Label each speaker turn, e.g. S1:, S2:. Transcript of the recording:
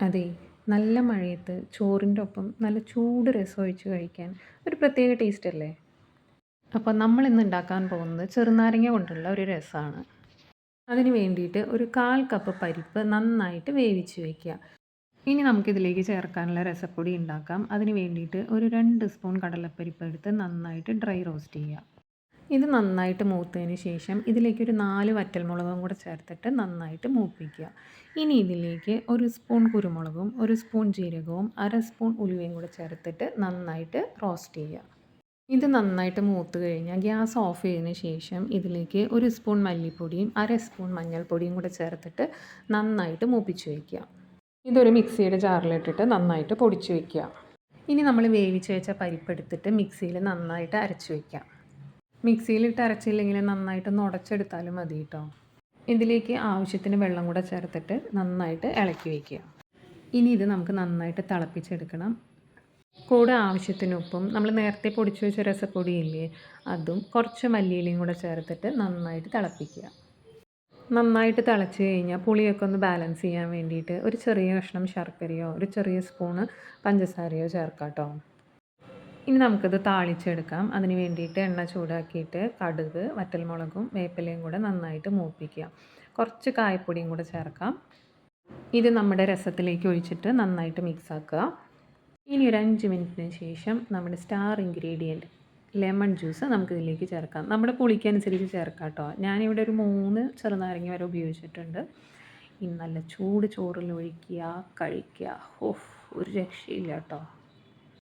S1: അതെ, നല്ല മഴയത്ത് ചോറിൻ്റെ ഒപ്പം നല്ല ചൂട് രസം ഒഴിച്ച് കഴിക്കാൻ ഒരു പ്രത്യേക ടേസ്റ്റ് അല്ലേ? അപ്പോൾ നമ്മൾ ഇന്ന് ഉണ്ടാക്കാൻ പോകുന്നത് ചെറുനാരങ്ങ കൊണ്ടുള്ള ഒരു രസമാണ്. അതിന് വേണ്ടിയിട്ട് ഒരു 1/4 കപ്പ് പരിപ്പ് നന്നായിട്ട് വേവിച്ച് വയ്ക്കുക. ഇനി നമുക്കിതിലേക്ക് ചേർക്കാനുള്ള രസപ്പൊടി ഉണ്ടാക്കാം. അതിന് വേണ്ടിയിട്ട് ഒരു 2 സ്പൂൺ കടലപ്പരിപ്പ് എടുത്ത് നന്നായിട്ട് ഡ്രൈ റോസ്റ്റ് ചെയ്യുക. ഇത് നന്നായിട്ട് മൂത്തതിന് ശേഷം ഇതിലേക്കൊരു 4 വറ്റൽമുളകും കൂടെ ചേർത്തിട്ട് നന്നായിട്ട് മൂപ്പിക്കുക. ഇനി ഇതിലേക്ക് 1 സ്പൂൺ കുരുമുളകും 1 സ്പൂൺ ജീരകവും 1/2 സ്പൂൺ ഉലുവയും കൂടെ ചേർത്തിട്ട് നന്നായിട്ട് റോസ്റ്റ് ചെയ്യുക. ഇത് നന്നായിട്ട് മൂത്ത് കഴിഞ്ഞാൽ ഗ്യാസ് ഓഫ് ചെയ്തതിന് ശേഷം ഇതിലേക്ക് 1 സ്പൂൺ മല്ലിപ്പൊടിയും 1/2 സ്പൂൺ മഞ്ഞൾപ്പൊടിയും കൂടെ ചേർത്തിട്ട് നന്നായിട്ട് മൂപ്പിച്ച് വയ്ക്കുക. ഇതൊരു മിക്സിയുടെ ജാറിലിട്ടിട്ട് നന്നായിട്ട് പൊടിച്ച് വയ്ക്കുക. ഇനി നമ്മൾ വേവിച്ച് വെച്ച പരിപ്പെടുത്തിട്ട് മിക്സിയിൽ നന്നായിട്ട് അരച്ച് വയ്ക്കാം. മിക്സിയിലിട്ട് അരച്ചില്ലെങ്കിൽ നന്നായിട്ടൊന്ന് ഉടച്ചെടുത്താലും മതി കേട്ടോ. ഇതിലേക്ക് ആവശ്യത്തിന് വെള്ളം കൂടെ ചേർത്തിട്ട് നന്നായിട്ട് ഇളക്കി വയ്ക്കുക. ഇനി ഇത് നമുക്ക് നന്നായിട്ട് തിളപ്പിച്ചെടുക്കണം. കൂടെ ആവശ്യത്തിന് ഉപ്പും നമ്മൾ നേരത്തെ പൊടിച്ചു വെച്ച രസപ്പൊടിയില്ലേ അതും കുറച്ച് മല്ലിയിലയും കൂടെ ചേർത്തിട്ട് നന്നായിട്ട് തിളപ്പിക്കുക. നന്നായിട്ട് തിളച്ച് കഴിഞ്ഞാൽ പുളിയൊക്കെ ഒന്ന് ബാലൻസ് ചെയ്യാൻ വേണ്ടിയിട്ട് ഒരു ചെറിയ കഷ്ണം ശർക്കരയോ ഒരു ചെറിയ സ്പൂണ് പഞ്ചസാരയോ ചേർക്കാം കേട്ടോ. ഇനി നമുക്കിത് താളിച്ചെടുക്കാം. അതിന് വേണ്ടിയിട്ട് എണ്ണ ചൂടാക്കിയിട്ട് കടുക്, വറ്റൽമുളകും വേപ്പിലയും കൂടെ നന്നായിട്ട് മൂപ്പിക്കുക. കുറച്ച് കായപ്പൊടിയും കൂടെ ചേർക്കാം. ഇത് നമ്മുടെ രസത്തിലേക്ക് ഒഴിച്ചിട്ട് നന്നായിട്ട് മിക്സ് ആക്കുക. ഇനി ഒരു 5 മിനിറ്റിന് ശേഷം നമ്മുടെ സ്റ്റാർ ഇൻഗ്രീഡിയൻറ്റ് ലെമൺ ജ്യൂസ് നമുക്കിതിലേക്ക് ചേർക്കാം. നമ്മുടെ പുളിക്കനുസരിച്ച് ചേർക്കാം കേട്ടോ. ഞാനിവിടെ ഒരു 3 ചെറുനാരങ്ങ വരെ ഉപയോഗിച്ചിട്ടുണ്ട്. ഇനി നല്ല ചൂട് ചോറിൽ ഒഴിക്കുക, കഴിക്കുക. ഓഹ്, ഒരു രക്ഷയില്ല കേട്ടോ.